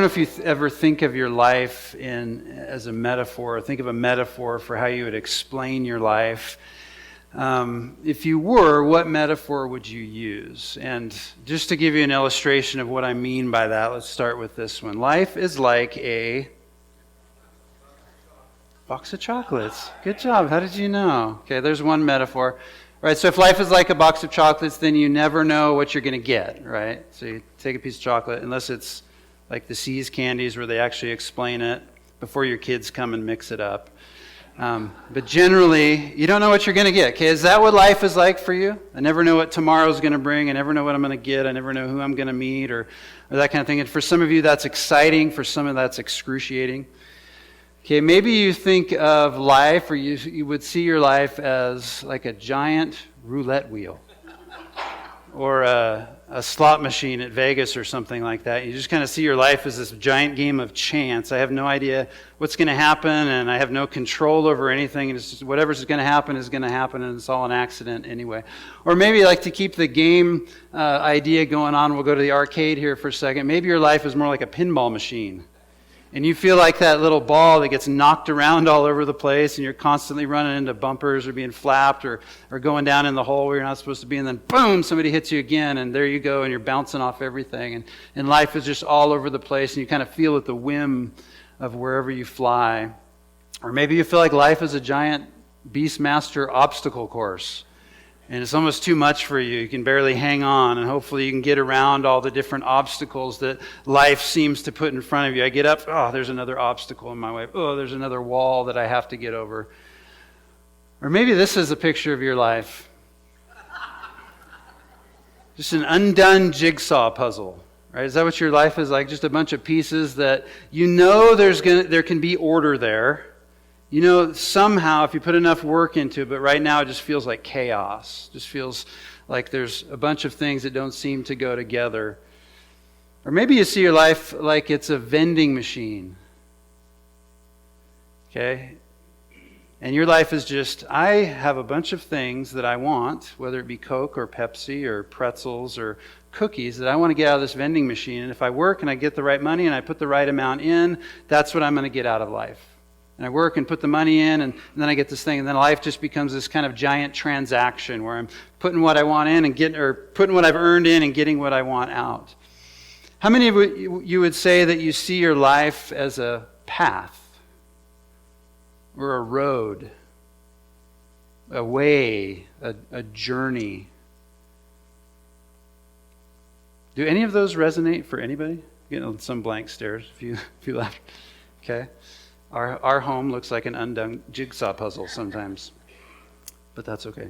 know if you ever think of your life as a metaphor, or think of a metaphor for how you would explain your life. If you were, what metaphor would you use? And just to give you an illustration of what I mean by that, let's start with this one. Life is like a box of chocolates. Good job. How did you know? Okay, there's one metaphor. Right, so if life is like a box of chocolates, then you never know what you're going to get, right? So you take a piece of chocolate, unless it's like the See's candies where they actually explain it before your kids come and mix it up. But generally, you don't know what you're going to get. Okay, is that what life is like for you? I never know what tomorrow's going to bring. I never know what I'm going to get. I never know who I'm going to meet or that kind of thing. And for some of you, that's exciting. For some of that's excruciating. Okay, maybe you think of life, or you would see your life as like a giant roulette wheel or a slot machine at Vegas or something like that. You just kind of see your life as this giant game of chance. I have no idea what's going to happen, and I have no control over anything. And it's just whatever's going to happen is going to happen, and it's all an accident anyway. Or maybe like to keep the game idea going on, we'll go to the arcade here for a second. Maybe your life is more like a pinball machine. And you feel like that little ball that gets knocked around all over the place, and you're constantly running into bumpers or being flapped or going down in the hole where you're not supposed to be, and then boom, somebody hits you again, and there you go, and you're bouncing off everything. And life is just all over the place, and you kind of feel at the whim of wherever you fly. Or maybe you feel like life is a giant Beastmaster obstacle course. And it's almost too much for you. You can barely hang on, and hopefully you can get around all the different obstacles that life seems to put in front of you. I get up, oh, there's another obstacle in my way. Oh, there's another wall that I have to get over. Or maybe this is a picture of your life. Just an undone jigsaw puzzle. Right? Is that what your life is like? Just a bunch of pieces that you know there can be order there. You know, somehow, if you put enough work into it, but right now it just feels like chaos. It just feels like there's a bunch of things that don't seem to go together. Or maybe you see your life like it's a vending machine. Okay? And your life is just, I have a bunch of things that I want, whether it be Coke or Pepsi or pretzels or cookies, that I want to get out of this vending machine. And if I work and I get the right money and I put the right amount in, that's what I'm going to get out of life. And I work and put the money in, and then I get this thing, and then life just becomes this kind of giant transaction where I'm putting what I want in and putting what I've earned in and getting what I want out. How many of you would say that you see your life as a path or a road, a way, a journey? Do any of those resonate for anybody? Getting some blank stares if you laugh. Okay. Our home looks like an undone jigsaw puzzle sometimes, but that's okay.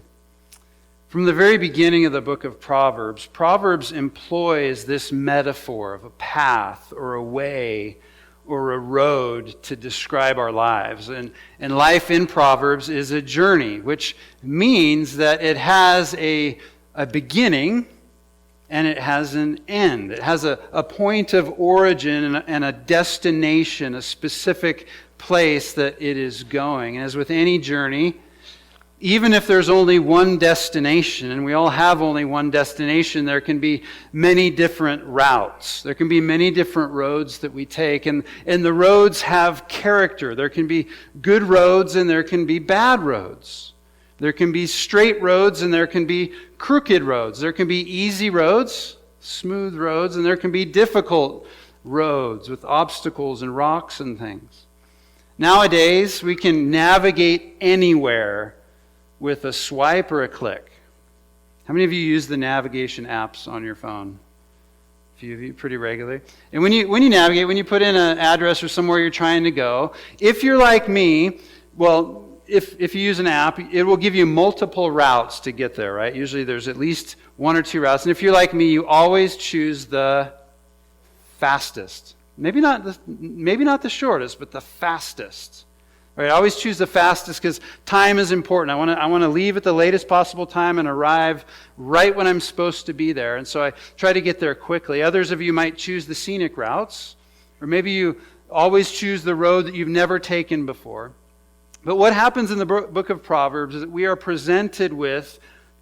From the very beginning of the book of Proverbs, Proverbs employs this metaphor of a path or a way or a road to describe our lives. And life in Proverbs is a journey, which means that it has a beginning and it has an end. It has a point of origin and a destination, a specific place that it is going. And as with any journey, even if there's only one destination, and we all have only one destination, there can be many different routes. There can be many different roads that we take, and the roads have character. There can be good roads and there can be bad roads. There can be straight roads and there can be crooked roads. There can be easy roads, smooth roads, and there can be difficult roads with obstacles and rocks and things. Nowadays, we can navigate anywhere with a swipe or a click. How many of you use the navigation apps on your phone? A few of you pretty regularly. And when you navigate, when you put in an address or somewhere you're trying to go, if you're like me, well, if you use an app, it will give you multiple routes to get there, right? Usually there's at least one or two routes. And if you're like me, you always choose the fastest. Maybe not the shortest, but the fastest. Right? I always choose the fastest because time is important. I want to leave at the latest possible time and arrive right when I'm supposed to be there. And so I try to get there quickly. Others of you might choose the scenic routes, or maybe you always choose the road that you've never taken before. But what happens in the book of Proverbs is that we are presented with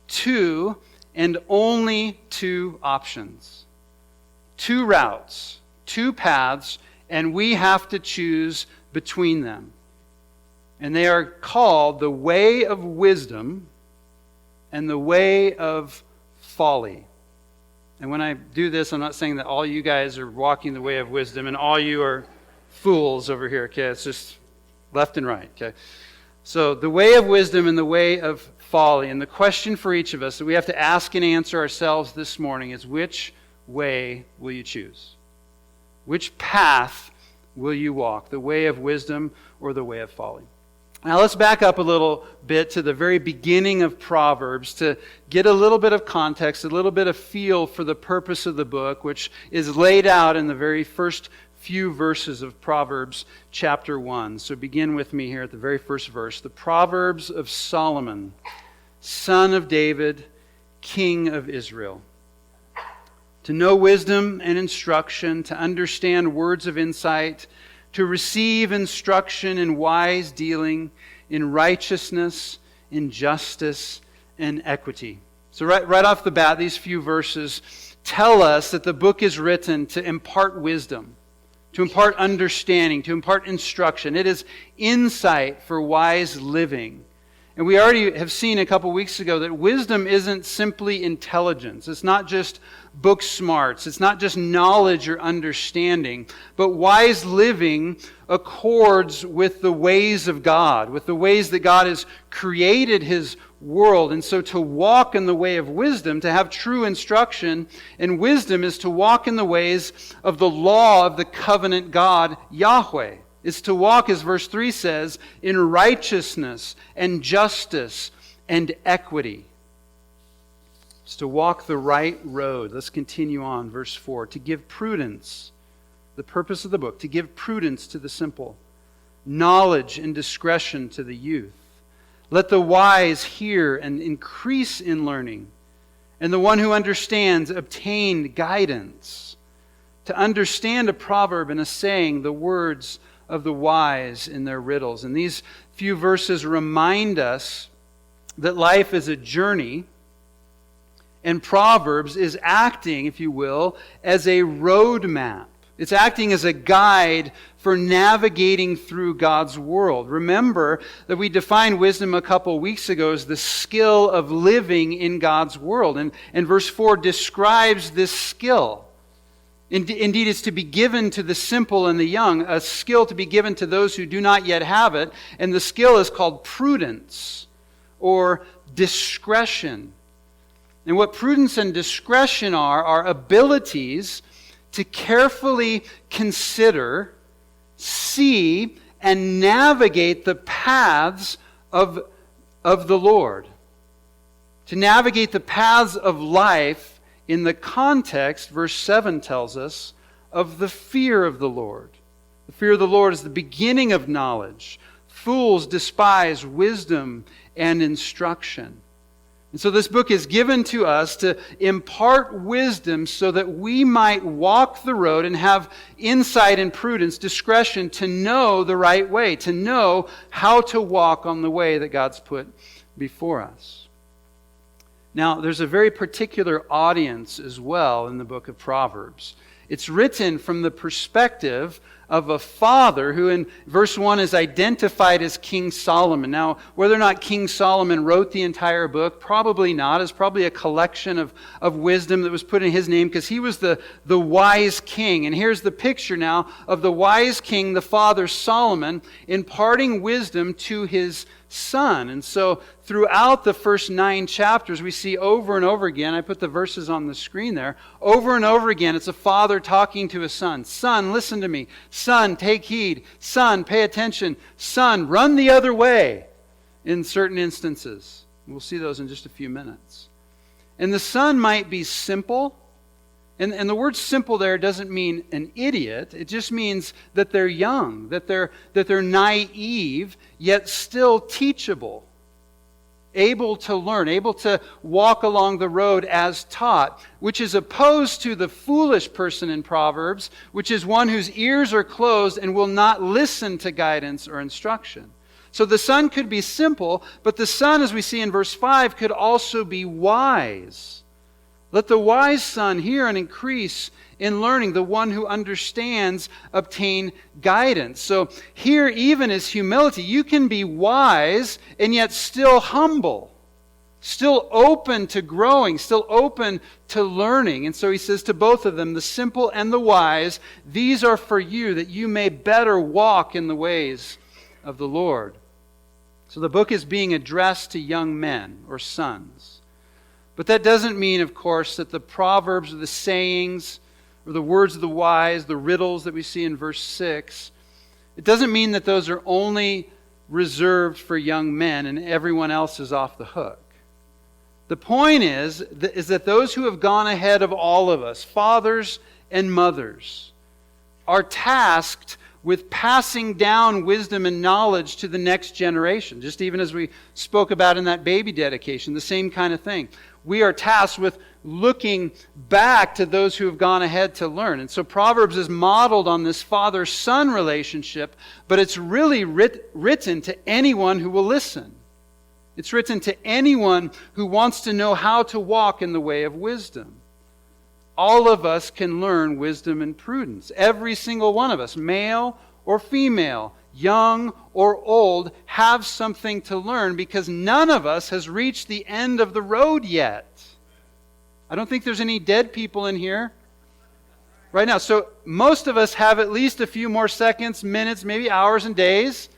two and only two options. Two routes, two paths, and we have to choose between them. And they are called the way of wisdom and the way of folly. And when I do this, I'm not saying that all you guys are walking the way of wisdom and all you are fools over here, okay? It's just left and right, okay? So the way of wisdom and the way of folly. And the question for each of us that we have to ask and answer ourselves this morning is, which way will you choose? Which path will you walk? The way of wisdom or the way of folly? Now let's back up a little bit to the very beginning of Proverbs to get a little bit of context, a little bit of feel for the purpose of the book, which is laid out in the very first few verses of Proverbs chapter 1. So begin with me here at the very first verse. The Proverbs of Solomon, son of David, king of Israel. To know wisdom and instruction, to understand words of insight, to receive instruction in wise dealing, in righteousness, in justice, and equity. So right off the bat, these few verses tell us that the book is written to impart wisdom, to impart understanding, to impart instruction. It is insight for wise living. And we already have seen a couple weeks ago that wisdom isn't simply intelligence. It's not just book smarts. It's not just knowledge or understanding. But wise living accords with the ways of God, with the ways that God has created His world. And so to walk in the way of wisdom, to have true instruction and wisdom, is to walk in the ways of the law of the covenant God, Yahweh. Is to walk, as verse 3 says, in righteousness and justice and equity. It's to walk the right road. Let's continue on, verse 4. To give prudence, the purpose of the book, to give prudence to the simple, knowledge and discretion to the youth. Let the wise hear and increase in learning, and the one who understands obtain guidance. To understand a proverb and a saying, the words of the wise in their riddles. And these few verses remind us that life is a journey, and Proverbs is acting, if you will, as a roadmap. It's acting as a guide for navigating through God's world. Remember that we defined wisdom a couple weeks ago as the skill of living in God's world. And verse 4 describes this skill. Indeed, it's to be given to the simple and the young, a skill to be given to those who do not yet have it. And the skill is called prudence or discretion. And what prudence and discretion are abilities to carefully consider, see, and navigate the paths of the Lord. To navigate the paths of life in the context, verse 7 tells us, of the fear of the Lord. The fear of the Lord is the beginning of knowledge. Fools despise wisdom and instruction. And so this book is given to us to impart wisdom so that we might walk the road and have insight and prudence, discretion to know the right way, to know how to walk on the way that God's put before us. Now, there's a very particular audience as well in the book of Proverbs. It's written from the perspective of a father who in verse 1 is identified as King Solomon. Now, whether or not King Solomon wrote the entire book, probably not. It's probably a collection of wisdom that was put in his name because he was the wise king. And here's the picture now of the wise king, the father Solomon, imparting wisdom to his son. And so throughout the first 9 chapters, we see over and over again, I put the verses on the screen there, over and over again, it's a father talking to his son. Son, listen to me. Son, take heed. Son, pay attention. Son, run the other way in certain instances. We'll see those in just a few minutes. And the son might be simple. And the word simple there doesn't mean an idiot. It just means that they're young, that they're naive, yet still teachable, able to learn, able to walk along the road as taught, which is opposed to the foolish person in Proverbs, which is one whose ears are closed and will not listen to guidance or instruction. So the son could be simple, but the son, as we see in verse 5, could also be wise. Let the wise son hear and increase in learning. The one who understands obtain guidance. So here even is humility. You can be wise and yet still humble. Still open to growing, still open to learning. And so he says to both of them, the simple and the wise, these are for you, that you may better walk in the ways of the Lord. So the book is being addressed to young men or sons. But that doesn't mean, of course, that the proverbs or the sayings or the words of the wise, the riddles that we see in verse 6, it doesn't mean that those are only reserved for young men and everyone else is off the hook. The point is that those who have gone ahead of all of us, fathers and mothers, are tasked with passing down wisdom and knowledge to the next generation. Just even as we spoke about in that baby dedication, the same kind of thing. We are tasked with looking back to those who have gone ahead to learn. And so Proverbs is modeled on this father-son relationship, but it's really written to anyone who will listen. It's written to anyone who wants to know how to walk in the way of wisdom. All of us can learn wisdom and prudence. Every single one of us, male or female, young or old, have something to learn because none of us has reached the end of the road yet. I don't think there's any dead people in here right now. So most of us have at least a few more seconds, minutes, maybe hours and days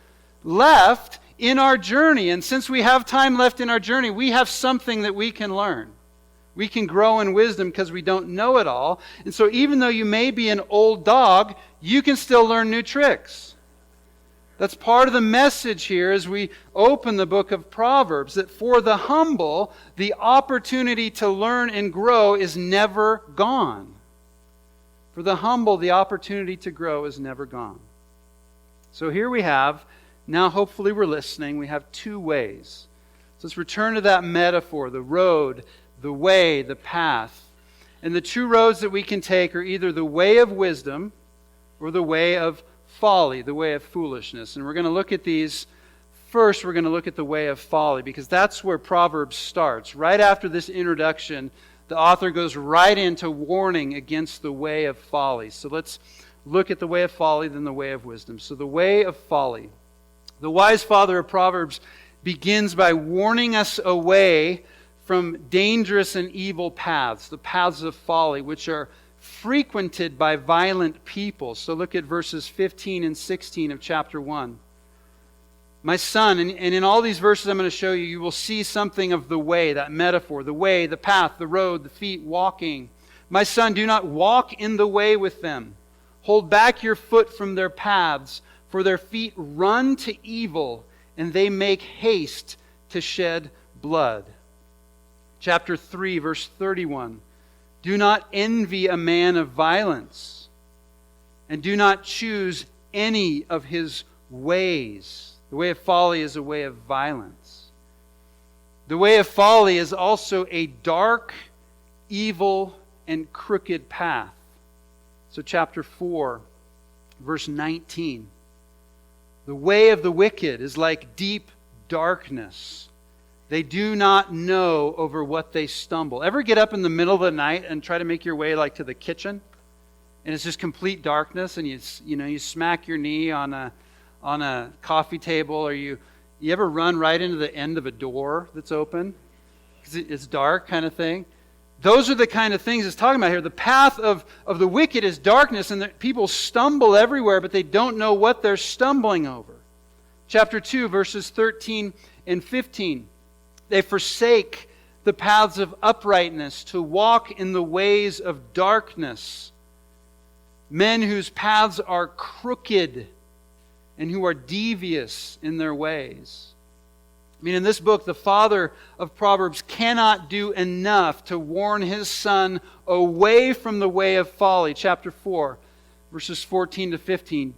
left in our journey. And since we have time left in our journey, we have something that we can learn. We can grow in wisdom because we don't know it all. And so even though you may be an old dog, you can still learn new tricks. That's part of the message here as we open the book of Proverbs, that for the humble, the opportunity to learn and grow is never gone. For the humble, the opportunity to grow is never gone. So here we have, now hopefully we're listening, we have two ways. So let's return to that metaphor, the road, the way, the path. And the two roads that we can take are either the way of wisdom or the way of folly, the way of foolishness. And we're going to look at these. First, we're going to look at the way of folly because that's where Proverbs starts. Right after this introduction, the author goes right into warning against the way of folly. So let's look at the way of folly, then the way of wisdom. So the way of folly. The wise father of Proverbs begins by warning us away from dangerous and evil paths, the paths of folly, which are frequented by violent people. So look at verses 15 and 16 of chapter 1. My son, and in all these verses I'm going to show you, you will see something of the way, that metaphor, the way, the path, the road, the feet, walking. My son, do not walk in the way with them. Hold back your foot from their paths, for their feet run to evil, and they make haste to shed blood. Chapter 3, verse 31. Do not envy a man of violence, and do not choose any of his ways. The way of folly is a way of violence. The way of folly is also a dark, evil, and crooked path. So chapter 4, verse 19. The way of the wicked is like deep darkness. They do not know over what they stumble. Ever get up in the middle of the night and try to make your way like to the kitchen? And it's just complete darkness and you smack your knee on a coffee table, or you ever run right into the end of a door that's open? Because it's dark kind of thing. Those are the kind of things it's talking about here. The path of the wicked is darkness, and people stumble everywhere, but they don't know what they're stumbling over. Chapter 2, verses 13 and 15. They forsake the paths of uprightness to walk in the ways of darkness. Men whose paths are crooked and who are devious in their ways. I mean, in this book, the father of Proverbs cannot do enough to warn his son away from the way of folly. Chapter 4, verses 14 to 15.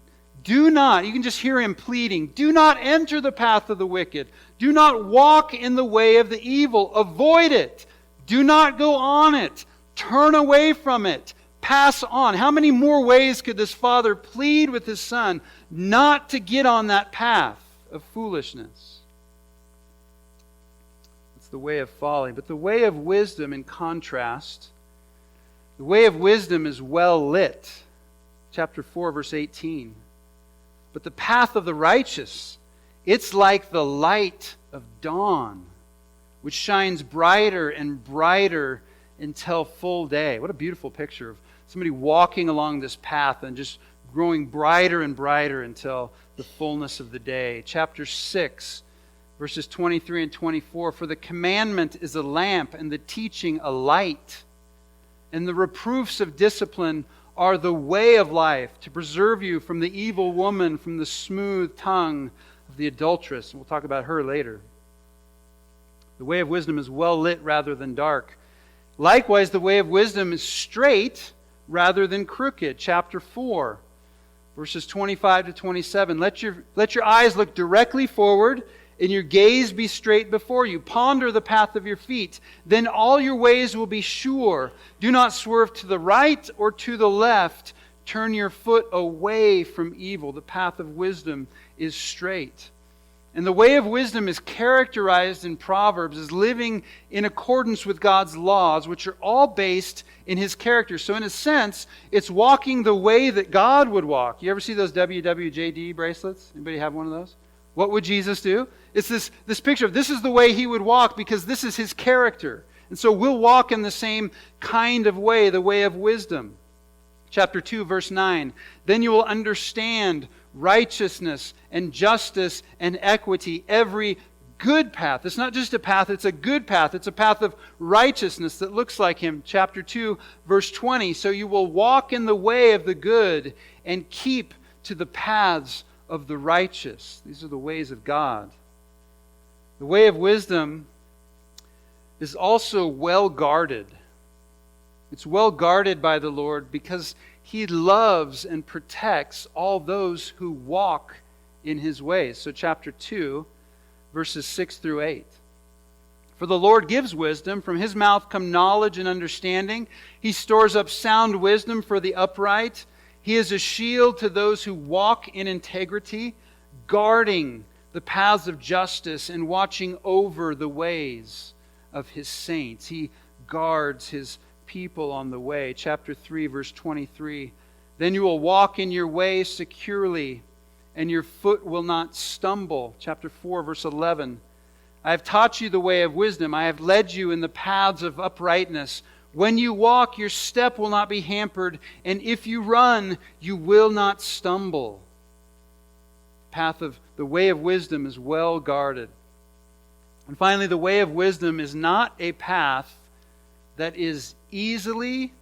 Do not, you can just hear him pleading, do not enter the path of the wicked. Do not walk in the way of the evil. Avoid it. Do not go on it. Turn away from it. Pass on. How many more ways could this father plead with his son not to get on that path of foolishness? It's the way of folly. But the way of wisdom, in contrast, the way of wisdom is well lit. Chapter 4, verse 18. But the path of the righteous, it's like the light of dawn, which shines brighter and brighter until full day. What a beautiful picture of somebody walking along this path and just growing brighter and brighter until the fullness of the day. Chapter 6, verses 23 and 24. For the commandment is a lamp, and the teaching a light. And the reproofs of discipline are the way of life, to preserve you from the evil woman, from the smooth tongue of the adulteress. We'll talk about her later. The way of wisdom is well lit rather than dark. Likewise, the way of wisdom is straight rather than crooked. Chapter 4, verses 25 to 27. Let your eyes look directly forward, and your gaze be straight before you. Ponder the path of your feet. Then all your ways will be sure. Do not swerve to the right or to the left. Turn your foot away from evil. The path of wisdom is straight. And the way of wisdom is characterized in Proverbs as living in accordance with God's laws, which are all based in His character. So in a sense, it's walking the way that God would walk. You ever see those WWJD bracelets? Anybody have one of those? What would Jesus do? It's this picture of this is the way He would walk because this is His character. And so we'll walk in the same kind of way, the way of wisdom. Chapter 2, verse 9. Then you will understand righteousness and justice and equity, every good path. It's not just a path, it's a good path. It's a path of righteousness that looks like Him. Chapter 2, verse 20. So you will walk in the way of the good and keep to the paths of the righteous. These are the ways of God. The way of wisdom is also well guarded. It's well guarded by the Lord because He loves and protects all those who walk in His ways. So chapter 2, verses 6 through 8. For the Lord gives wisdom. From His mouth come knowledge and understanding. He stores up sound wisdom for the upright. He is a shield to those who walk in integrity, guarding the paths of justice and watching over the ways of His saints. He guards His people on the way. Chapter 3, verse 23. Then you will walk in your way securely, and your foot will not stumble. Chapter 4, verse 11. I have taught you the way of wisdom. I have led you in the paths of uprightness. When you walk, your step will not be hampered, and if you run, you will not stumble. The way of wisdom is well guarded. And finally, the way of wisdom is not a path that is easily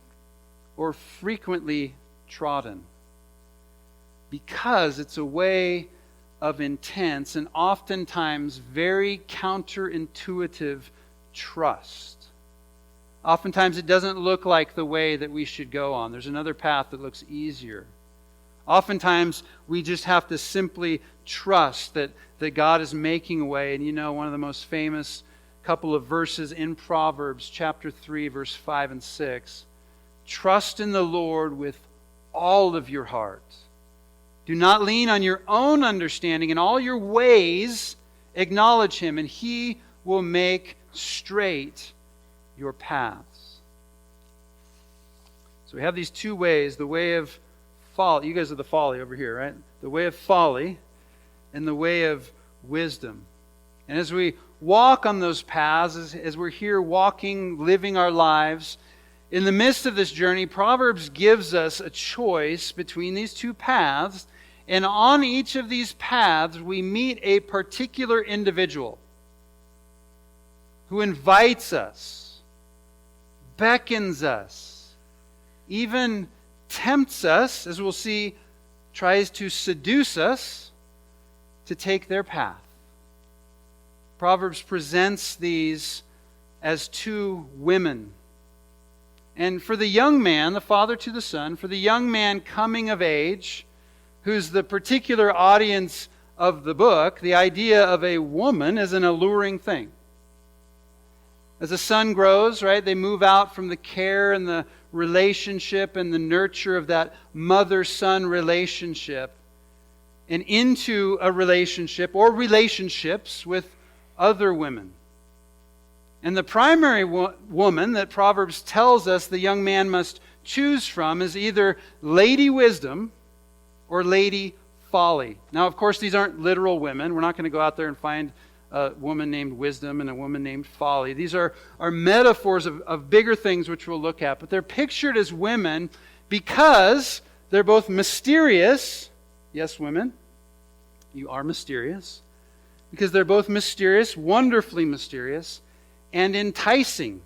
or frequently trodden, because it's a way of intense and oftentimes very counterintuitive trust. Oftentimes it doesn't look like the way that we should go on. There's another path that looks easier. Oftentimes we just have to simply trust that God is making a way. And you know, one of the most famous couple of verses in Proverbs, chapter 3, verse 5 and 6. Trust in the Lord with all of your heart. Do not lean on your own understanding. In all your ways acknowledge Him, and He will make straight your paths. So we have these two ways, the way of folly. You guys are the folly over here, right? The way of folly and the way of wisdom. And as we walk on those paths, as we're here walking, living our lives, in the midst of this journey, Proverbs gives us a choice between these two paths. And on each of these paths, we meet a particular individual who invites us, beckons us, even tempts us, as we'll see, tries to seduce us to take their path. Proverbs presents these as two women. And for the young man, the father to the son, for the young man coming of age, who's the particular audience of the book, the idea of a woman is an alluring thing. As a son grows, right, they move out from the care and the relationship and the nurture of that mother-son relationship and into a relationship or relationships with other women. And the primary woman that Proverbs tells us the young man must choose from is either Lady Wisdom or Lady Folly. Now, of course, these aren't literal women. We're not going to go out there and find a woman named Wisdom and a woman named Folly. These are metaphors of bigger things which we'll look at. But they're pictured as women because they're both mysterious. Yes, women, you are mysterious. Because they're both mysterious, wonderfully mysterious, and enticing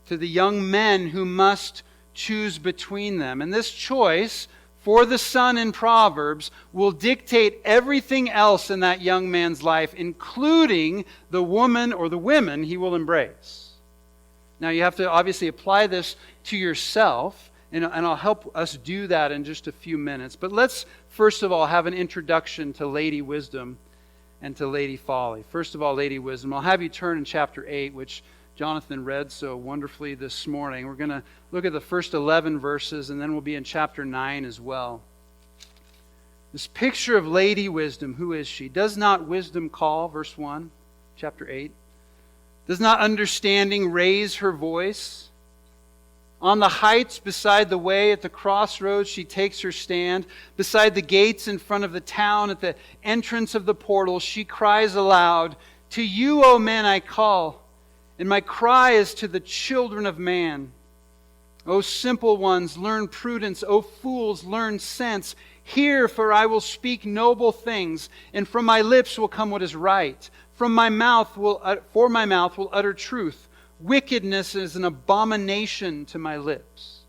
to the young men who must choose between them. And this choice for the son in Proverbs will dictate everything else in that young man's life, including the woman or the women he will embrace. Now you have to obviously apply this to yourself, and I'll help us do that in just a few minutes. But let's first of all have an introduction to Lady Wisdom and to Lady Folly. First of all, Lady Wisdom. I'll have you turn in chapter 8, which Jonathan read so wonderfully this morning. We're going to look at the first 11 verses, and then we'll be in chapter 9 as well. This picture of Lady Wisdom, who is she? Does not wisdom call, verse 1, chapter 8? Does not understanding raise her voice? On the heights beside the way, at the crossroads, she takes her stand. Beside the gates in front of the town, at the entrance of the portal, she cries aloud, "To you, O men, I call, and my cry is to the children of man. O simple ones, learn prudence. O fools, learn sense. Hear, for I will speak noble things, and from my lips will come what is right. For my mouth will utter truth. Wickedness is an abomination to my lips.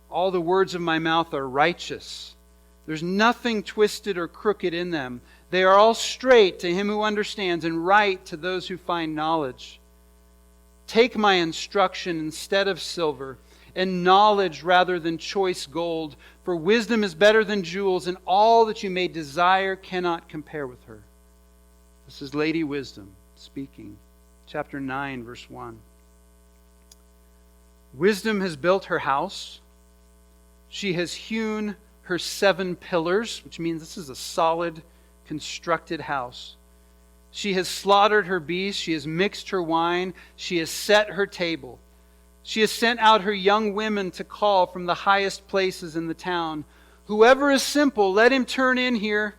All the words of my mouth are righteous. There's nothing twisted or crooked in them. They are all straight to him who understands, and right to those who find knowledge. Take my instruction instead of silver, and knowledge rather than choice gold. For wisdom is better than jewels, and all that you may desire cannot compare with her." This is Lady Wisdom speaking. Chapter 9, verse 1. Wisdom has built her house. She has hewn her 7 pillars, which means this is a solid, constructed house. She has slaughtered her beasts. She has mixed her wine. She has set her table. She has sent out her young women to call from the highest places in the town. "Whoever is simple, let him turn in here."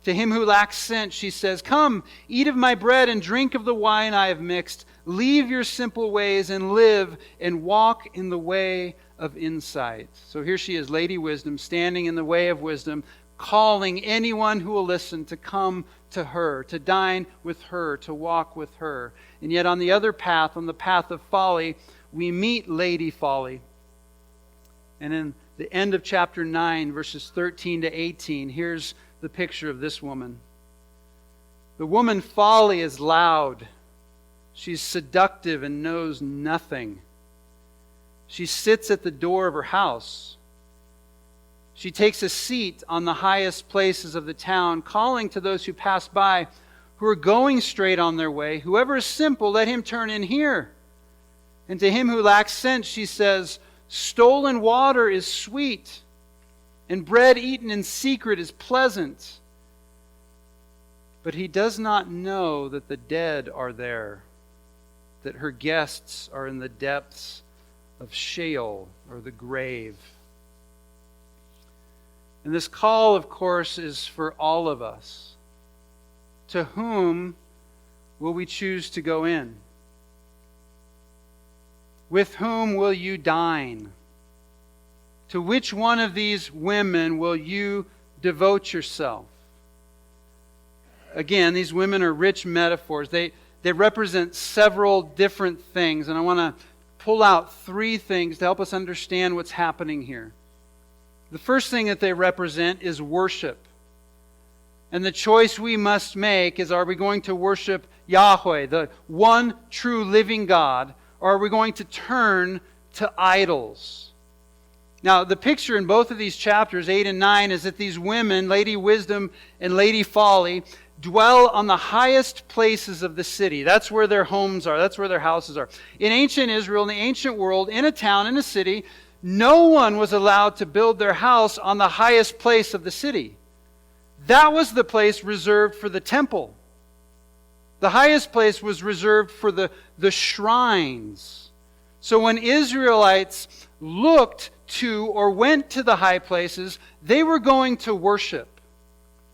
To him who lacks sense, she says, "Come, eat of my bread and drink of the wine I have mixed. Leave your simple ways and live and walk in the way of insight." So here she is, Lady Wisdom, standing in the way of wisdom, calling anyone who will listen to come to her, to dine with her, to walk with her. And yet on the other path, on the path of folly, we meet Lady Folly. And in the end of chapter 9, verses 13 to 18, here's the picture of this woman. The woman Folly is loud. She's seductive and knows nothing. She sits at the door of her house. She takes a seat on the highest places of the town, calling to those who pass by, who are going straight on their way, "Whoever is simple, let him turn in here." And to him who lacks sense, she says, "Stolen water is sweet, and bread eaten in secret is pleasant." But he does not know that the dead are there, that her guests are in the depths of Sheol, or the grave. And this call, of course, is for all of us. To whom will we choose to go in? With whom will you dine? To which one of these women will you devote yourself? Again, these women are rich metaphors. They represent several different things, and I want to pull out 3 things to help us understand what's happening here. The first thing that they represent is worship. And the choice we must make is, are we going to worship Yahweh, the one true living God, or are we going to turn to idols? Now, the picture in both of these chapters, 8 and 9, is that these women, Lady Wisdom and Lady Folly, dwell on the highest places of the city. That's where their homes are. That's where their houses are. In ancient Israel, in the ancient world, in a town, in a city, no one was allowed to build their house on the highest place of the city. That was the place reserved for the temple. The highest place was reserved for the shrines. So when Israelites looked to or went to the high places, they were going to worship.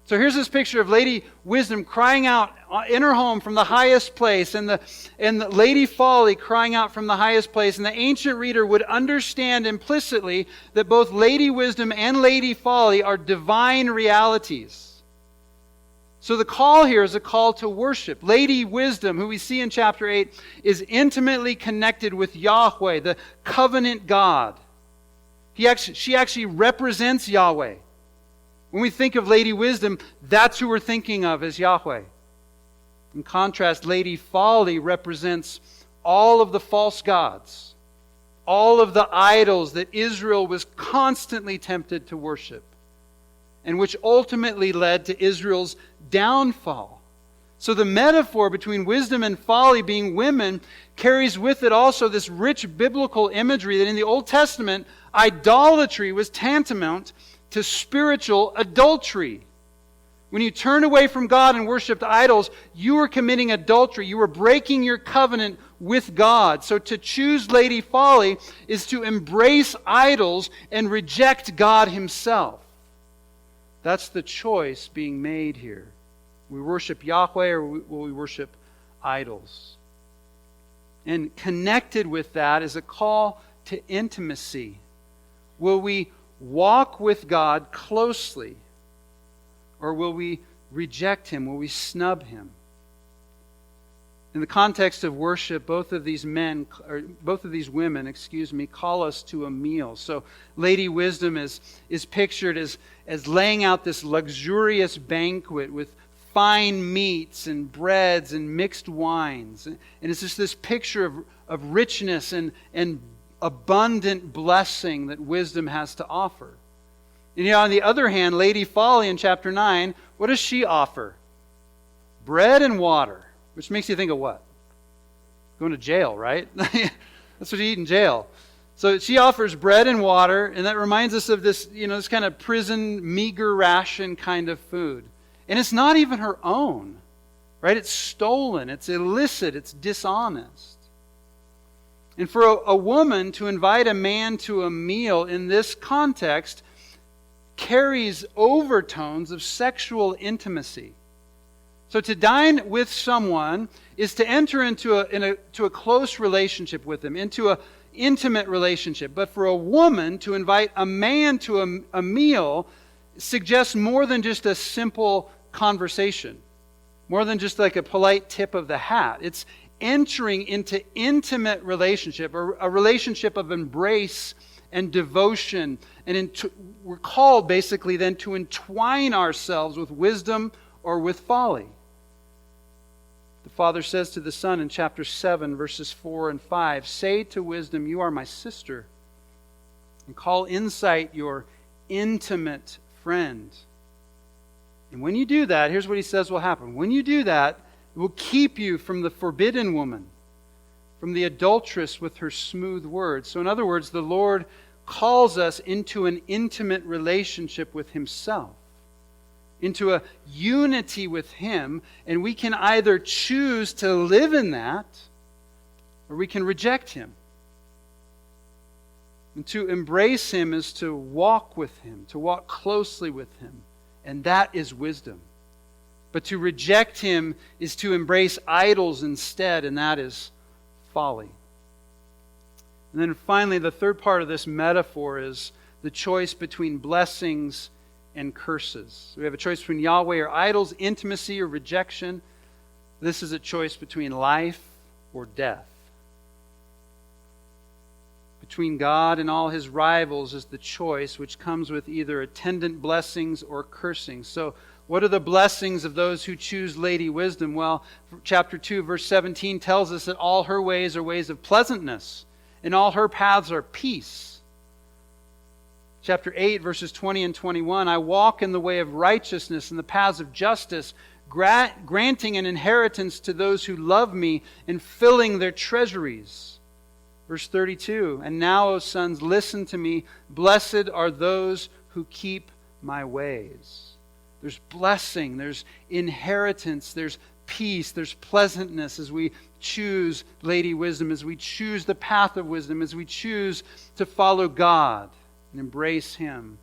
So here's this picture of Lady Wisdom crying out in her home from the highest place, and the Lady Folly crying out from the highest place. And the ancient reader would understand implicitly that both Lady Wisdom and Lady Folly are divine realities. So the call here is a call to worship. Lady Wisdom, who we see in chapter 8, is intimately connected with Yahweh, the covenant God. She actually represents Yahweh. When we think of Lady Wisdom, that's who we're thinking of as Yahweh. In contrast, Lady Folly represents all of the false gods, all of the idols that Israel was constantly tempted to worship, and which ultimately led to Israel's downfall. So the metaphor between wisdom and folly being women carries with it also this rich biblical imagery that in the Old Testament, idolatry was tantamount to spiritual adultery. When you turned away from God and worshipped idols, you were committing adultery. You were breaking your covenant with God. So to choose Lady Folly is to embrace idols and reject God Himself. That's the choice being made here. We worship Yahweh, or will we worship idols? And connected with that is a call to intimacy. Will we walk with God closely, or will we reject Him? Will we snub Him? In the context of worship, both of these women, call us to a meal. So Lady Wisdom is pictured as laying out this luxurious banquet with fine meats and breads and mixed wines. And it's just this picture of richness and abundant blessing that wisdom has to offer. And on the other hand, Lady Folly in chapter 9, what does she offer? Bread and water, which makes you think of what? Going to jail, right? That's what you eat in jail. So she offers bread and water, and that reminds us of this, this kind of prison, meager ration kind of food. And it's not even her own, right? It's stolen, it's illicit, it's dishonest. And for a woman to invite a man to a meal in this context carries overtones of sexual intimacy. So to dine with someone is to enter into a close relationship with them, into an intimate relationship. But for a woman to invite a man to a meal suggests more than just a simple conversation, more than just like a polite tip of the hat. It's entering into intimate relationship, or a relationship of embrace and devotion. And we're called basically then to entwine ourselves with wisdom or with folly. The Father says to the Son in chapter 7, verses 4 and 5, "Say to wisdom, you are my sister, and call insight your intimate friend." And when you do that, here's what He says will happen. When you do that, it will keep you from the forbidden woman, from the adulteress with her smooth words. So in other words, the Lord calls us into an intimate relationship with Himself, into a unity with Him, and we can either choose to live in that, or we can reject Him. And to embrace Him is to walk with Him, to walk closely with Him, and that is wisdom. But to reject Him is to embrace idols instead, and that is folly. And then finally, the third part of this metaphor is the choice between blessings and curses. We have a choice between Yahweh or idols, intimacy or rejection. This is a choice between life or death. Between God and all His rivals is the choice, which comes with either attendant blessings or cursing. So, what are the blessings of those who choose Lady Wisdom? Well, chapter 2, verse 17 tells us that all her ways are ways of pleasantness, and all her paths are peace. Chapter 8, verses 20 and 21, "I walk in the way of righteousness and the paths of justice, granting an inheritance to those who love me and filling their treasuries." Verse 32, "And now, O sons, listen to me. Blessed are those who keep my ways." There's blessing, there's inheritance, there's peace, there's pleasantness as we choose Lady Wisdom, as we choose the path of wisdom, as we choose to follow God and embrace Him.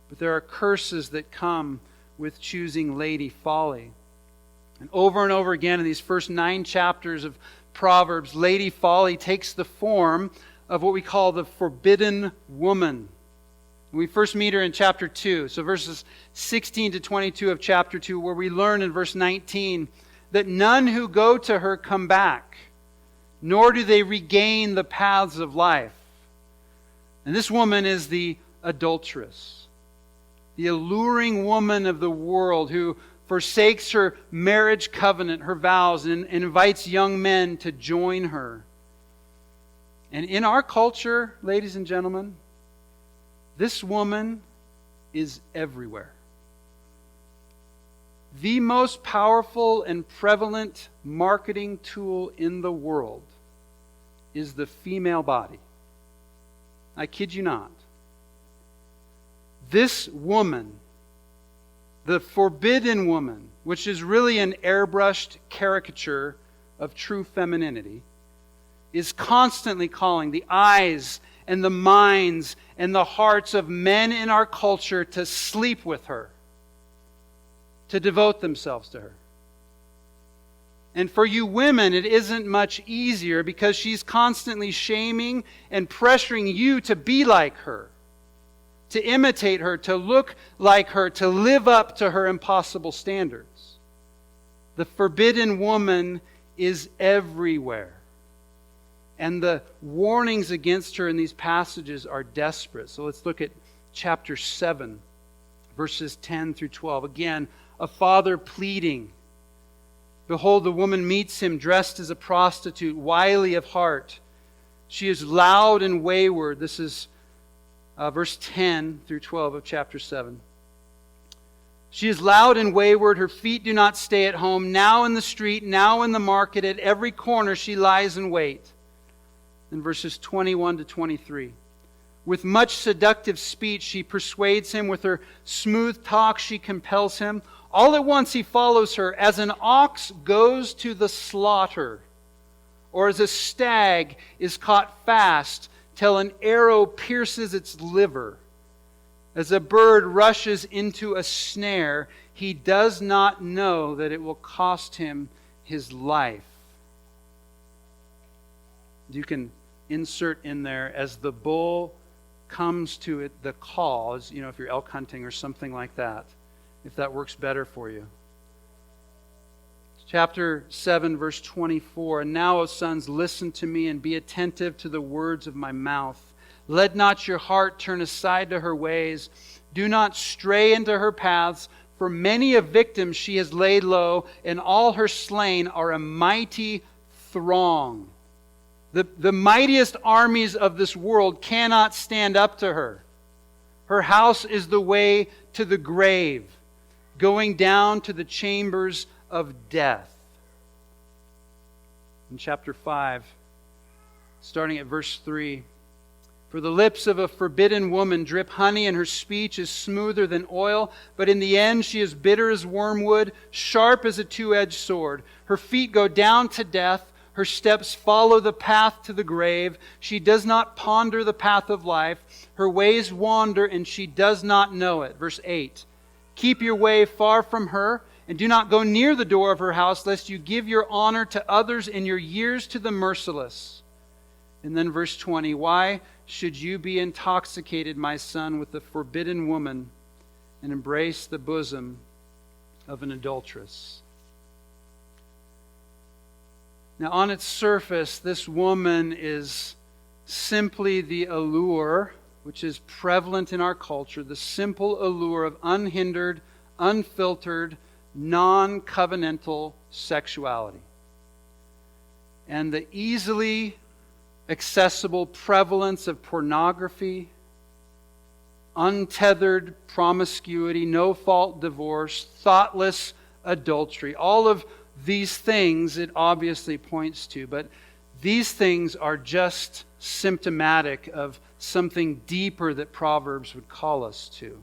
But there are curses that come with choosing Lady Folly. And over again in these first 9 chapters of Proverbs, Lady Folly takes the form of what we call the forbidden woman. We first meet her in chapter 2, so verses 16 to 22 of chapter 2, where we learn in verse 19 that none who go to her come back, nor do they regain the paths of life. And this woman is the adulteress, the alluring woman of the world who forsakes her marriage covenant, her vows, and invites young men to join her. And in our culture, ladies and gentlemen, this woman is everywhere. The most powerful and prevalent marketing tool in the world is the female body. I kid you not. This woman, the forbidden woman, which is really an airbrushed caricature of true femininity, is constantly calling the eyes and the minds and the hearts of men in our culture to sleep with her, to devote themselves to her. And for you women, it isn't much easier because she's constantly shaming and pressuring you to be like her, to imitate her, to look like her, to live up to her impossible standards. The forbidden woman is everywhere. And the warnings against her in these passages are desperate. So let's look at chapter 7, verses 10 through 12. Again, a father pleading. Behold, the woman meets him dressed as a prostitute, wily of heart. She is loud and wayward. This is verse 10 through 12 of chapter 7. She is loud and wayward. Her feet do not stay at home. Now in the street, now in the market, at every corner she lies in wait. In verses 21 to 23. With much seductive speech she persuades him. With her smooth talk she compels him. All at once he follows her, as an ox goes to the slaughter, or as a stag is caught fast till an arrow pierces its liver. As a bird rushes into a snare, he does not know that it will cost him his life. You can insert in there, as the bull comes to it, the call, as, if you're elk hunting or something like that, if that works better for you. Chapter 7, verse 24. And now, O sons, listen to me and be attentive to the words of my mouth. Let not your heart turn aside to her ways. Do not stray into her paths, for many a victim she has laid low, and all her slain are a mighty throng. The mightiest armies of this world cannot stand up to her. Her house is the way to the grave, going down to the chambers of death. In chapter 5, starting at verse 3, for the lips of a forbidden woman drip honey, and her speech is smoother than oil, but in the end she is bitter as wormwood, sharp as a two-edged sword. Her feet go down to death. Her steps follow the path to the grave. She does not ponder the path of life. Her ways wander, and she does not know it. Verse 8. Keep your way far from her, and do not go near the door of her house, lest you give your honor to others and your years to the merciless. And then verse 20. Why should you be intoxicated, my son, with the forbidden woman, and embrace the bosom of an adulteress? Now, on its surface, this woman is simply the allure, which is prevalent in our culture, the simple allure of unhindered, unfiltered, non-covenantal sexuality. And the easily accessible prevalence of pornography, untethered promiscuity, no-fault divorce, thoughtless adultery, all of these things it obviously points to, but these things are just symptomatic of something deeper that Proverbs would call us to.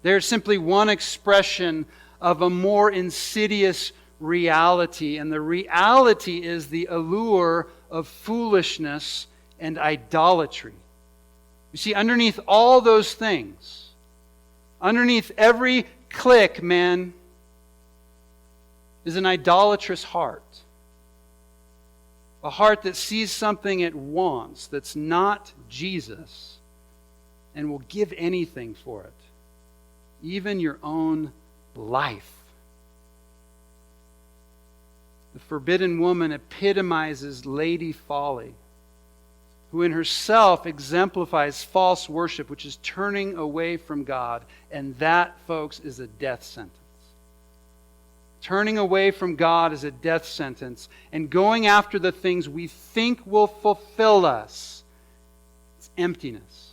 They're simply one expression of a more insidious reality, and the reality is the allure of foolishness and idolatry. You see, underneath all those things, underneath every click, man, is an idolatrous heart. A heart that sees something it wants that's not Jesus and will give anything for it, even your own life. The forbidden woman epitomizes Lady Folly, who in herself exemplifies false worship, which is turning away from God. And that, folks, is a death sentence. Turning away from God is a death sentence. And going after the things we think will fulfill us, it's emptiness.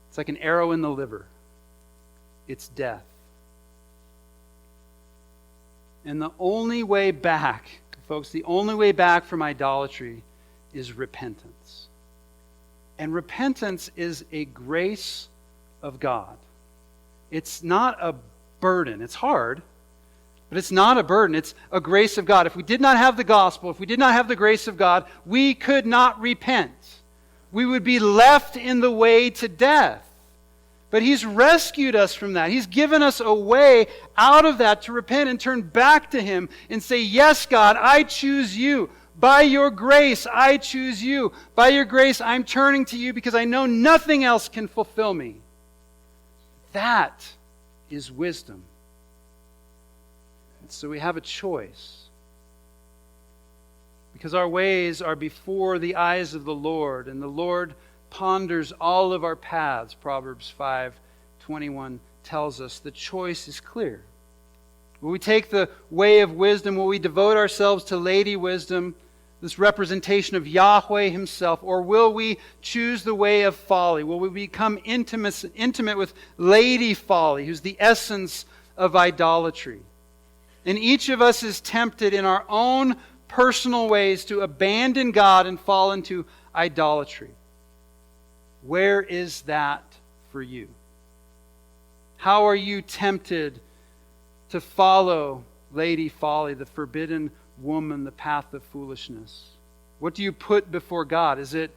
It's like an arrow in the liver. It's death. And the only way back, folks, the only way back from idolatry is repentance. And repentance is a grace of God. It's not a burden. It's hard, but it's not a burden. It's a grace of God. If we did not have the gospel, if we did not have the grace of God, we could not repent. We would be left in the way to death. But He's rescued us from that. He's given us a way out of that to repent and turn back to Him and say, yes, God, I choose You. By Your grace, I choose You. By Your grace, I'm turning to You because I know nothing else can fulfill me. That is wisdom. And so we have a choice. Because our ways are before the eyes of the Lord, and the Lord ponders all of our paths. Proverbs 5:21 tells us the choice is clear. Will we take the way of wisdom? Will we devote ourselves to Lady Wisdom, this representation of Yahweh Himself? Or will we choose the way of folly? Will we become intimate with Lady Folly, who's the essence of idolatry? And each of us is tempted in our own personal ways to abandon God and fall into idolatry. Where is that for you? How are you tempted to follow Lady Folly, the forbidden woman, the path of foolishness? What do you put before God? Is it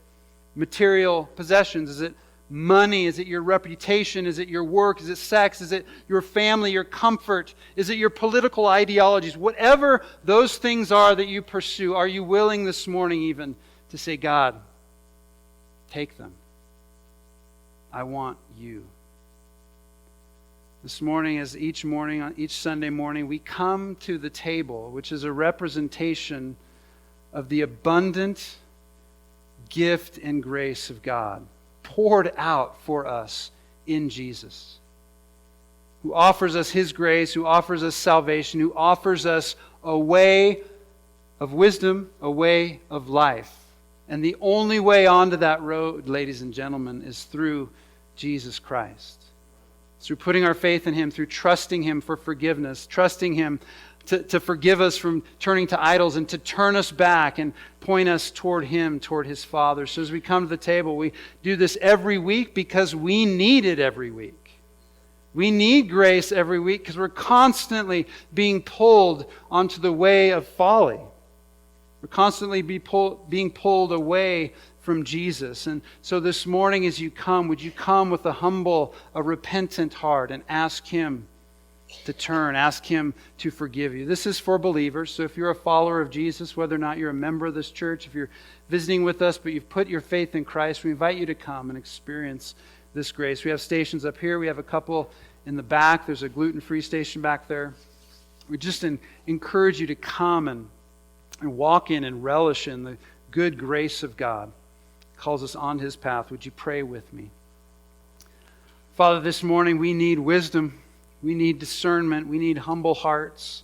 material possessions? Is it money? Is it your reputation? Is it your work? Is it sex? Is it your family, your comfort? Is it your political ideologies? Whatever those things are that you pursue, are you willing this morning even to say, God, take them? I want You. This morning, as each morning, on each Sunday morning, we come to the table, which is a representation of the abundant gift and grace of God poured out for us in Jesus, who offers us His grace, who offers us salvation, who offers us a way of wisdom, a way of life. And the only way onto that road, ladies and gentlemen, is through Jesus Christ. Through putting our faith in Him, through trusting Him for forgiveness, trusting Him to forgive us from turning to idols and to turn us back and point us toward Him, toward His Father. So as we come to the table, we do this every week because we need it every week. We need grace every week because we're constantly being pulled onto the way of folly. We're constantly being pulled away from Jesus. And so this morning as you come, would you come with a humble, a repentant heart and ask Him to turn, ask Him to forgive you. This is for believers. So if you're a follower of Jesus, whether or not you're a member of this church, if you're visiting with us but you've put your faith in Christ, we invite you to come and experience this grace. We have stations up here. We have a couple in the back. There's a gluten-free station back there. We just encourage you to come and walk in and relish in the good grace of God. Calls us on His path. Would you pray with me? Father, this morning we need wisdom. We need discernment. We need humble hearts.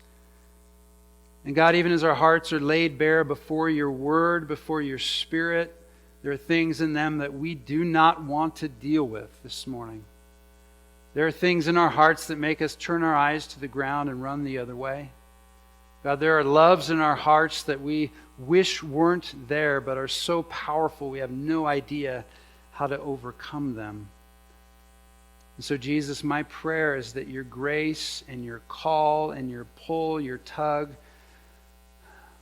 And God, even as our hearts are laid bare before Your Word, before Your Spirit, there are things in them that we do not want to deal with this morning. There are things in our hearts that make us turn our eyes to the ground and run the other way. God, there are loves in our hearts that we wish weren't there but are so powerful we have no idea how to overcome them. And so, Jesus, my prayer is that Your grace and Your call and Your pull, Your tug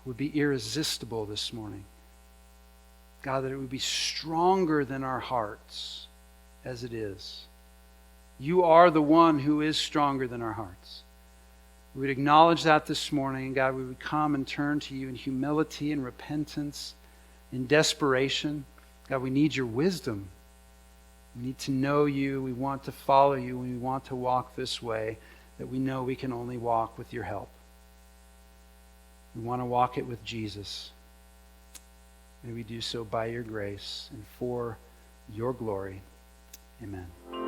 would be irresistible this morning. God, that it would be stronger than our hearts as it is. You are the one who is stronger than our hearts. We would acknowledge that this morning, and God, we would come and turn to you in humility and repentance, in desperation. God, we need your wisdom. We need to know you. We want to follow you. We want to walk this way that we know we can only walk with your help. We want to walk it with Jesus. May we do so by your grace and for your glory. Amen.